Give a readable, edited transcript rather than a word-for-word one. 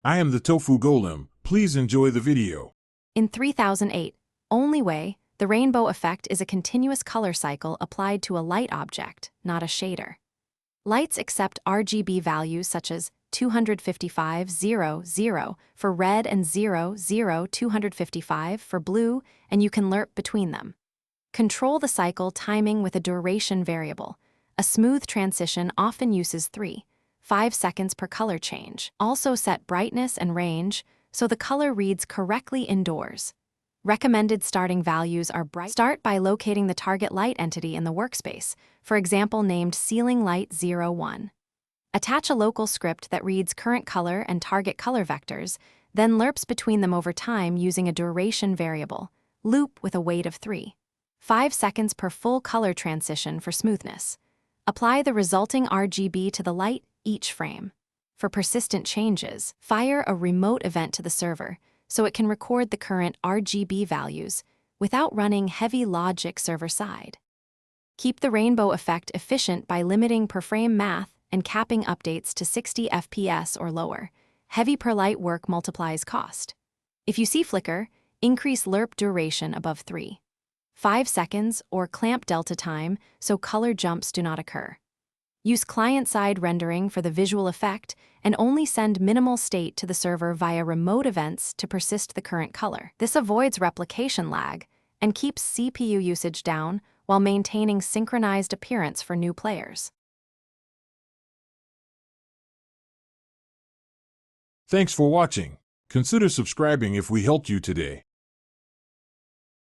I am the Tofu Golem. Please enjoy the video. In 3008, only way, the rainbow effect is a continuous color cycle applied to a light object, not a shader. Lights accept RGB values such as 255, 0, 0 for red and 0, 0, 255 for blue, and you can lerp between them. Control the cycle timing with a duration variable. A smooth transition often uses 3-5 seconds per color change. Also set brightness and range so the color reads correctly indoors. Recommended starting values are bright. Start by locating the target light entity in the workspace, for example named Ceiling Light 01. Attach a local script that reads current color and target color vectors, then lerps between them over time using a duration variable. Loop with a wait of 3-5 seconds per full color transition for smoothness. Apply the resulting RGB to the light each frame. For persistent changes, fire a remote event to the server so it can record the current RGB values without running heavy logic server-side. Keep the rainbow effect efficient by limiting per frame math and capping updates to 60 FPS or lower. Heavy per light work multiplies cost. If you see flicker, increase lerp duration above 3-5 seconds or clamp delta time so color jumps do not occur. Use client-side rendering for the visual effect and only send minimal state to the server via remote events to persist the current color. This avoids replication lag and keeps CPU usage down while maintaining synchronized appearance for new players. Thanks for watching. Consider subscribing if we helped you today.